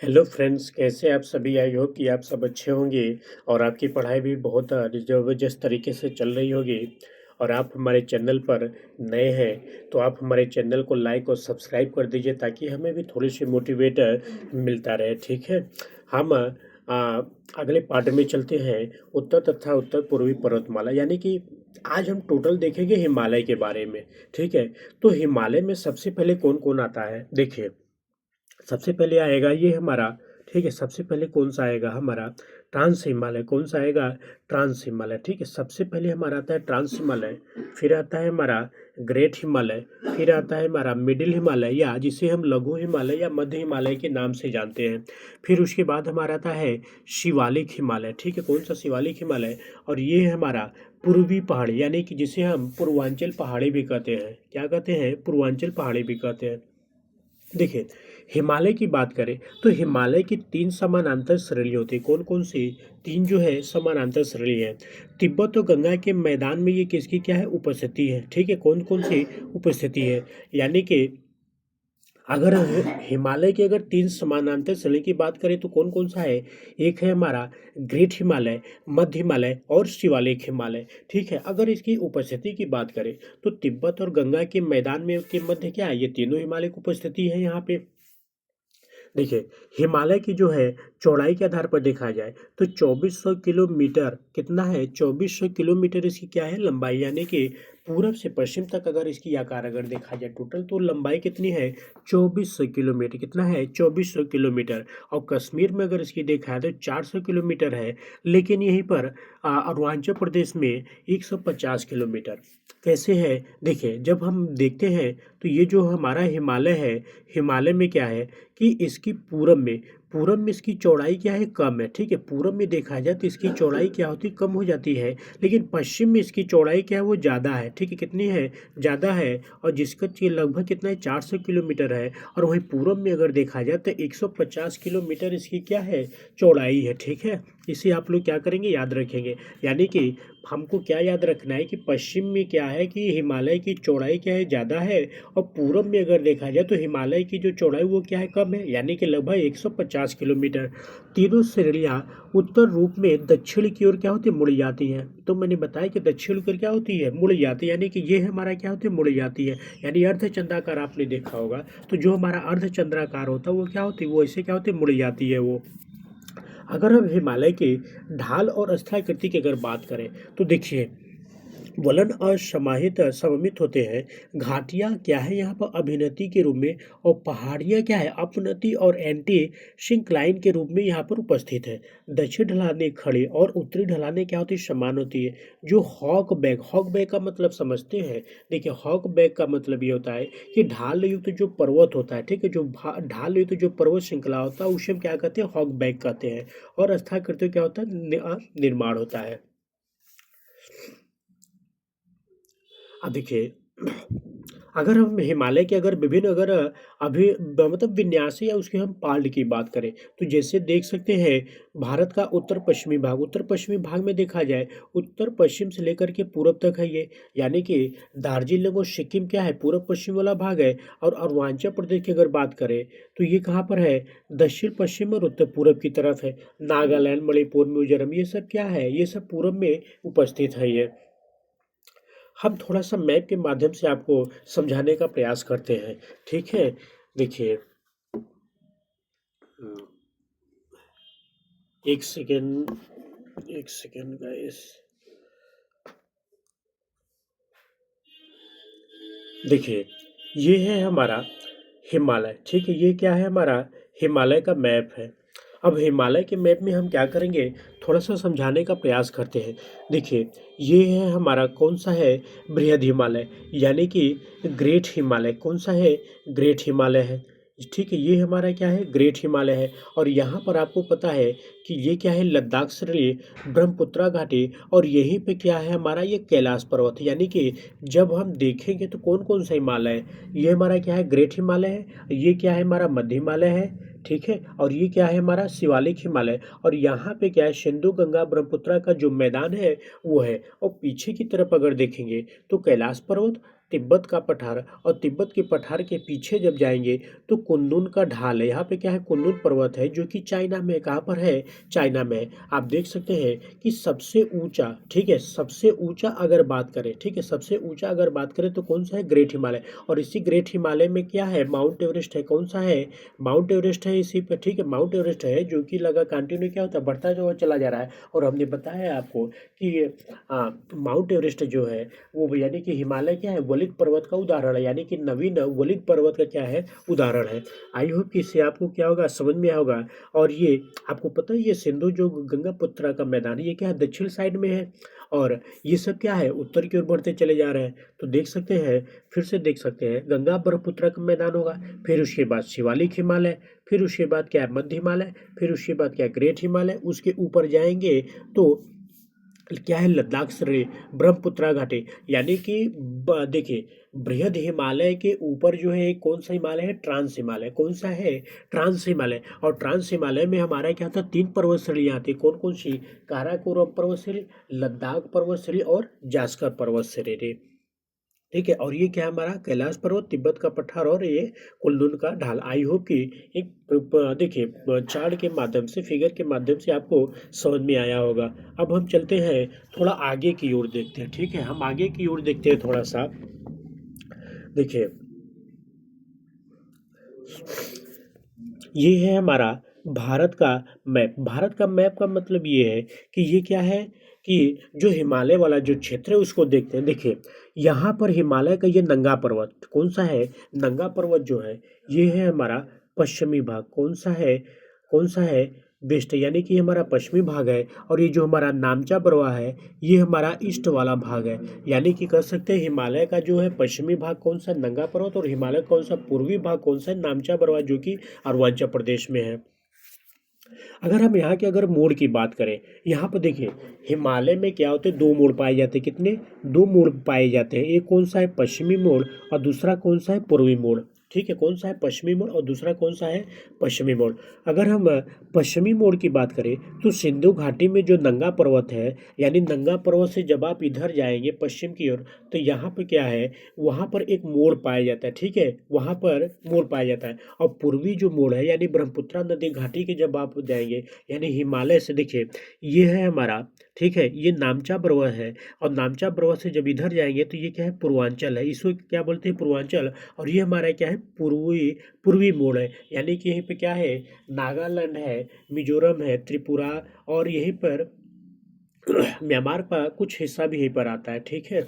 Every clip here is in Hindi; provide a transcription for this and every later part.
हेलो फ्रेंड्स, कैसे आप सभी। आई होप कि आप सब अच्छे होंगे और आपकी पढ़ाई भी बहुत ज़बरदस्त तरीके से चल रही होगी। और आप हमारे चैनल पर नए हैं तो आप हमारे चैनल को लाइक और सब्सक्राइब कर दीजिए ताकि हमें भी थोड़ी सी मोटिवेट मिलता रहे। ठीक है। हम अगले पार्ट में चलते हैं। उत्तर तथा उत्तर पूर्वी पर्वतमाला, यानी कि आज हम टोटल देखेंगे हिमालय के बारे में। ठीक है। तो हिमालय में सबसे पहले कौन कौन आता है, देखिए। सबसे पहले आएगा ये हमारा, ठीक है। सबसे पहले कौन सा आएगा हमारा, ट्रांस हिमालय। कौन सा आएगा, ट्रांस हिमालय। ठीक है। सबसे पहले हमारा आता है ट्रांस हिमालय, फिर आता है हमारा ग्रेट हिमालय, फिर आता है हमारा मिडिल हिमालय या जिसे हम लघु हिमालय या मध्य हिमालय के नाम से जानते हैं। फिर उसके बाद हमारा आता है शिवालिक हिमालय। ठीक है। कौन सा, शिवालिक हिमालय। और ये है हमारा पूर्वी पहाड़ी, यानी कि जिसे हम पूर्वांचल पहाड़ी भी कहते हैं। क्या कहते हैं, पूर्वांचल पहाड़ी भी कहते हैं। देखिए, हिमालय की बात करें तो हिमालय की तीन समानांतर श्रेणी होती है। कौन कौन सी, तीन जो है समानांतर श्रेणी है। तिब्बत और गंगा के मैदान में ये किसकी क्या है, उपस्थिति है। ठीक है। कौन कौन सी उपस्थिति है, यानी कि अगर हिमालय की अगर तीन समानांतर श्रेणी की बात करें तो कौन कौन सा है। एक है हमारा ग्रेट हिमालय, मध्य हिमालय और शिवालिक हिमालय। ठीक है। अगर इसकी उपस्थिति की बात करें तो तिब्बत और गंगा के मैदान में के मध्य क्या है, ये तीनों हिमालय की उपस्थिति है यहाँ पे। देखिए, हिमालय की जो है चौड़ाई के आधार पर देखा जाए तो 2400 किलोमीटर कितना है, 2400 किलोमीटर इसकी क्या है, लंबाई। यानी कि पूरब से पश्चिम तक अगर इसकी आकार अगर देखा जाए टोटल तो लंबाई कितनी है, 2400 किलोमीटर। कितना है, 2400 किलोमीटर। और कश्मीर में अगर इसकी देखा है तो 400 किलोमीटर है। लेकिन यहीं पर अरुणाचल प्रदेश में 150 किलोमीटर। कैसे है, देखिए जब हम देखते हैं तो ये जो हमारा हिमालय है, हिमालय में क्या है कि इसकी पूरब में इसकी चौड़ाई क्या है, कम है। ठीक है। पूरब में देखा जाए तो इसकी चौड़ाई क्या होती है, कम हो जाती है। लेकिन पश्चिम में इसकी चौड़ाई क्या है, वो ज़्यादा है। ठीक है। कितनी है, ज़्यादा है। और जिसका लगभग कितना है, 400 किलोमीटर है। और वहीं पूरब में अगर देखा जाए तो 150 किलोमीटर इसकी क्या है, चौड़ाई है। ठीक है। इसे आप लोग क्या करेंगे, याद रखेंगे। यानी कि हमको क्या याद रखना है कि पश्चिम में क्या है कि हिमालय की चौड़ाई क्या है, ज़्यादा है। और पूरब में अगर देखा जाए तो हिमालय की जो चौड़ाई वो क्या है, कम है। यानी कि लगभग 150 किलोमीटर। तीनों श्रेणियाँ उत्तर रूप में दक्षिण की ओर क्या होती है, मुड़ जाती हैं। तो मैंने बताया कि दक्षिण की ओर क्या होती है, मुड़ जाती है। यानी कि ये हमारा क्या होती है, मुड़ जाती है। यानी अर्धचंद्राकार आपने देखा होगा। तो जो हमारा अर्धचंद्राकार होता है वो क्या होती है, वो ऐसे क्या होती है, मुड़ जाती है वो। अगर हम हिमालय के ढाल और स्थलाकृति की अगर बात करें तो देखिए, वलन असमाहित सममित होते हैं। घाटियाँ क्या है यहाँ पर, अभिनति के रूप में। और पहाड़ियाँ क्या है, अपनति और एंटी सिंक्लाइन के रूप में यहाँ पर उपस्थित है। दक्षिण ढलानें खड़े और उत्तरी ढलानें क्या होती है, समान होती है। जो हॉक बैग का मतलब समझते हैं। देखिए, हॉक बैग का मतलब ये होता है कि ढाल युक्त जो पर्वत होता है, ठीक है, जो ढाल युक्त जो पर्वत श्रृंखला होता है उसे हम क्या कहते हैं, हॉक बैग कहते हैं। और स्थलाकृति क्या होता है, निर्माण होता है। अब देखिए, अगर हम हिमालय के अगर विभिन्न अगर अभी मतलब विन्यास या उसके हम पार्ट की बात करें तो जैसे देख सकते हैं, भारत का उत्तर पश्चिमी भाग में देखा जाए, उत्तर पश्चिम से लेकर के पूरब तक है ये। यानी कि दार्जिलिंग और सिक्किम क्या है, पूर्व पश्चिम वाला भाग है। और अरुणाचल प्रदेश की अगर बात करें तो ये कहाँ पर है, दक्षिण पश्चिम और उत्तर पूरब की तरफ है। नागालैंड, मणिपुर, मिजोरम, ये सब क्या है, ये सब पूरब में उपस्थित है ये। हम थोड़ा-सा मैप के माध्यम से आपको समझाने का प्रयास करते हैं, ठीक है? देखिए, हुँ, 1 सेकंड, 1 सेकंड गाइस। देखिए, ये है हमारा हिमालय, ठीक है? ये क्या है हमारा, हिमालय का मैप है। अब हिमालय के मैप में हम क्या करेंगे, थोड़ा-सा समझाने का प्रयास करते हैं। देखिए, ये है हमारा कौन-सा है, बृहद हिमालय, यानी कि ग्रेट हिमालय। कौन-सा है, ग्रेट हिमालय है। ठीक है, ये हमारा क्या है, ग्रेट हिमालय है। और यहाँ पर आपको पता है कि ये क्या है, लद्दाख श्रेणी, ब्रह्मपुत्रा घाटी। और यहीं पे क्या है हमारा, ये कैलाश पर्वत है। यानी कि जब हम देखेंगे तो कौन-कौन सा हिमालय है, ये हमारा क्या है, ग्रेट हिमालय है। ये क्या है, हमारा मध्य हिमालय है। ठीक है। और ये क्या है, हमारा शिवालिक हिमालय। और यहाँ पे क्या है, सिंधु गंगा ब्रह्मपुत्रा का जो मैदान है वो है। और पीछे की तरफ अगर देखेंगे तो कैलाश पर्वत, तिब्बत का पठार, और तिब्बत के पठार के पीछे जब जाएंगे तो कुनलुन का ढाल है। यहाँ पे क्या है, कुनलुन पर्वत है जो कि चाइना में, कहाँ पर है, चाइना में है। आप देख सकते हैं कि सबसे ऊंचा, ठीक है, सबसे ऊंचा अगर बात करें, ठीक है, सबसे ऊंचा अगर बात करें तो कौन सा है, ग्रेट हिमालय। और इसी ग्रेट हिमालय में क्या है, माउंट एवरेस्ट है। कौन सा है, माउंट एवरेस्ट है इसी पे, ठीक है, माउंट एवरेस्ट है जो कि लगा कंटिन्यू क्या होता है, बढ़ता जो है चला जा रहा है। और हमने बताया आपको कि माउंट एवरेस्ट जो है वो यानी कि हिमालय क्या है, वलित पर्वत का उदाहरण है, यानी कि नवीन वलित पर्वत का क्या है, उदाहरण है। आई होप कि इससे आपको क्या होगा, समझ में आया होगा। और ये आपको पता है, ये सिंधु जो गंगा पुत्रा का मैदान है, ये क्या है, दक्षिण साइड में है। और ये सब क्या है, उत्तर की ओर बढ़ते चले जा रहे हैं। तो देख सकते हैं, फिर से देख सकते हैं, गंगा ब्रह्मपुत्र का मैदान होगा, फिर उसके बाद शिवालिक हिमालय, फिर उसके बाद क्या है, मध्य हिमालय, फिर उसके बाद क्या है, ग्रेट हिमालय। उसके ऊपर जाएंगे तो क्या है, लद्दाख श्रेणी, ब्रह्मपुत्रा घाटी, यानी कि देखिए, बृहद हिमालय के ऊपर जो है कौन सा हिमालय है, ट्रांस हिमालय। कौन सा है, ट्रांस हिमालय। और ट्रांस हिमालय में हमारा क्या था, 3 पर्वत श्रेणियाँ आती है। कौन कौन सी, काराकोरम पर्वत श्रेणी, लद्दाख पर्वत श्रेणी और जास्कर पर्वत श्रेणी, ठीक है। और ये क्या है, हमारा कैलाश पर्वत, तिब्बत का पठार और ये कुल्लून का ढाल। आई होप कि एक देखिए चार्ट के माध्यम से, फिगर के माध्यम से आपको समझ में आया होगा। अब हम चलते हैं थोड़ा आगे की ओर देखते हैं, ठीक है, हम आगे की ओर देखते हैं थोड़ा सा। देखिए, ये है हमारा भारत का मैप। भारत का मैप का मतलब ये है कि ये क्या है, कि जो हिमालय वाला जो क्षेत्र है उसको देखते हैं। देखिए, यहाँ पर हिमालय का ये नंगा पर्वत कौन सा है, नंगा पर्वत जो है ये है हमारा पश्चिमी भाग। कौन सा है, कौन सा है, वेस्ट, यानी कि हमारा पश्चिमी भाग है। और ये जो हमारा नामचा बरवा है ये हमारा ईस्ट वाला भाग है। यानी कि कह सकते हैं हिमालय का जो है पश्चिमी भाग कौन सा, नंगा पर्वत, और हिमालय कौन सा, पूर्वी भाग कौन सा, नामचा बरवा, जो कि अरुणाचल प्रदेश में है। अगर हम यहाँ के अगर मोड़ की बात करें, यहाँ पर देखिए, हिमालय में क्या होते हैं, 2 मोड़ पाए जाते हैं। कितने, 2 मोड़ पाए जाते हैं। एक कौन सा है, पश्चिमी मोड़, और दूसरा कौन सा है, पूर्वी मोड़, ठीक है। कौन सा है, पश्चिमी मोड़, और दूसरा कौन सा है, पश्चिमी मोड़। अगर हम पश्चिमी मोड़ की बात करें तो सिंधु घाटी में जो नंगा पर्वत है, यानी नंगा पर्वत से जब आप इधर जाएंगे पश्चिम की ओर, तो यहाँ पर क्या है, वहाँ पर एक मोड़ पाया जाता है, ठीक है, वहाँ पर मोड़ पाया जाता है। और पूर्वी जो मोड़ है, यानी ब्रह्मपुत्रा नदी घाटी के जब आप जाएंगे, यानी हिमालय से, देखिए ये है हमारा, ठीक है, ये नामचा पर्वत है। और नामचा पर्वत से जब इधर जाएंगे तो ये क्या है, पूर्वांचल है, इसको क्या बोलते हैं, पूर्वांचल। और ये हमारा क्या है, पूर्वी पूर्वी मोड़ है, यानी कि यहीं पे क्या है, नागालैंड है, मिजोरम है, त्रिपुरा, और यहीं पर म्यांमार का कुछ हिस्सा भी यहीं पर आता है, ठीक है।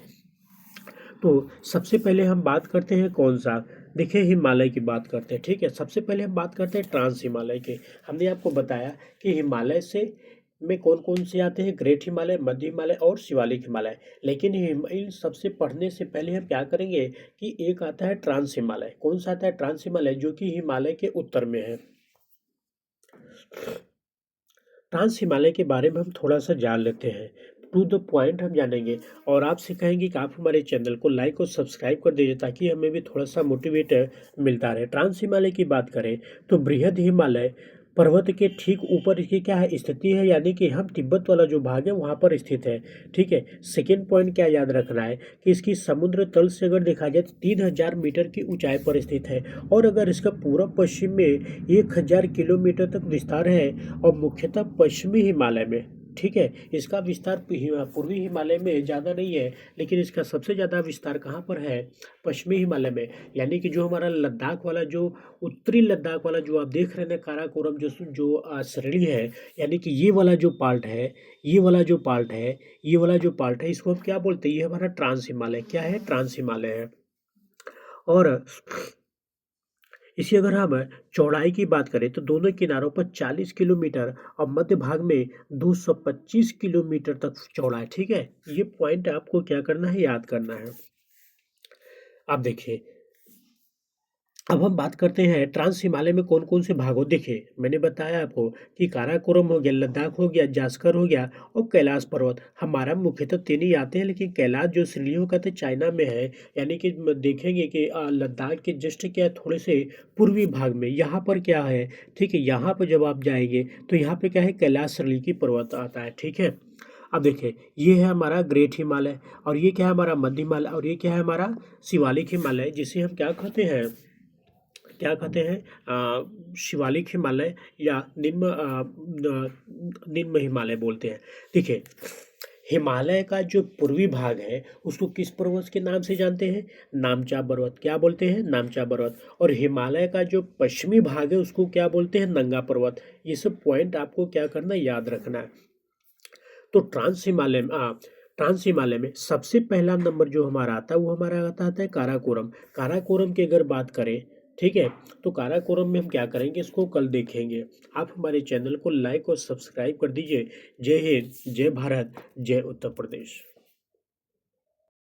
तो सबसे पहले हम बात करते हैं कौन सा, देखिए हिमालय की बात करते हैं, ठीक है। सबसे पहले हम बात करते हैं ट्रांस हिमालय की। हमने आपको बताया कि हिमालय से में कौन कौन से आते हैं, ग्रेट हिमालय, मध्य हिमालय और शिवालिक हिमालय। लेकिन इन सबसे पढ़ने से पहले हम क्या करेंगे कि एक आता है ट्रांस हिमालय। कौन सा आता है, ट्रांस हिमालय, जो कि हिमालय के उत्तर में है। ट्रांस हिमालय के बारे में हम थोड़ा सा जान लेते हैं, टू द पॉइंट हम जानेंगे। और आपसे कहेंगे कि आप हमारे चैनल को लाइक और सब्सक्राइब कर दीजिए ताकि हमें भी थोड़ा सा मोटिवेट मिलता रहे। ट्रांस हिमालय की बात करें तो बृहद हिमालय पर्वत के ठीक ऊपर इसकी क्या है, स्थिति है, यानी कि हम तिब्बत वाला जो भाग है वहाँ पर स्थित है, ठीक है। सेकेंड पॉइंट क्या याद रखना है कि इसकी समुद्र तल से अगर देखा जाए तो 3000 मीटर की ऊंचाई पर स्थित है। और अगर इसका पूर्व पश्चिम में 1000 किलोमीटर तक विस्तार है, और मुख्यतः पश्चिमी हिमालय में, ठीक है। इसका विस्तार पूर्वी हिमालय में ज़्यादा नहीं है, लेकिन इसका सबसे ज़्यादा विस्तार कहाँ पर है, पश्चिमी हिमालय में। यानी कि जो हमारा लद्दाख वाला जो उत्तरी लद्दाख वाला जो आप देख रहे हैं काराकोरम जो जो श्रेणी है, यानी कि ये वाला जो पार्ट है, ये वाला जो पार्ट है, ये वाला जो पार्ट है, इसको हम क्या बोलते हैं, ये हमारा ट्रांस हिमालय, क्या है, ट्रांस हिमालय है। और इसी अगर हम चौड़ाई की बात करें तो दोनों किनारों पर 40 किलोमीटर और मध्य भाग में 225 किलोमीटर तक चौड़ा है, ठीक है। ये पॉइंट आपको क्या करना है, याद करना है। आप देखिए, अब हम बात करते हैं ट्रांस हिमालय में कौन कौन से भाग हो। देखिए, मैंने बताया आपको कि काराकोरम हो गया, लद्दाख हो गया, जास्कर हो गया, और कैलाश पर्वत। हमारा मुख्यतः 3 ही आते हैं, लेकिन कैलाश जो श्रेणियों का तो चाइना में है। यानी कि देखेंगे कि लद्दाख के जस्ट क्या थोड़े से पूर्वी भाग में यहाँ पर क्या है, ठीक है, यहाँ पर जब आप जाएंगे तो यहाँ पे क्या है, कैलाश श्रेणी की पर्वत आता है, ठीक है। अब देखिए, ये है हमारा ग्रेट हिमालय, और ये क्या है हमारा मध्य हिमालय, और ये क्या है हमारा शिवालिक हिमालय, जिसे हम क्या कहते हैं, क्या कहते हैं, शिवालिक हिमालय या निम्न हिमालय बोलते हैं। देखिए, हिमालय का जो पूर्वी भाग है उसको किस पर्वत के नाम से जानते हैं? नामचा पर्वत। क्या बोलते हैं? नामचा पर्वत। और हिमालय का जो पश्चिमी भाग है उसको क्या बोलते हैं? नंगा पर्वत। ये सब पॉइंट आपको क्या करना है? याद रखना है। तो ट्रांस हिमालय में सबसे पहला नंबर जो हमारा आता है वो हमारा आता है काराकोरम। काराकोरम की अगर बात करें, ठीक है, तो काराकोरम में हम क्या करेंगे इसको कल देखेंगे। आप हमारे चैनल को लाइक और सब्सक्राइब कर दीजिए। जय हिंद, जय भारत, जय उत्तर प्रदेश।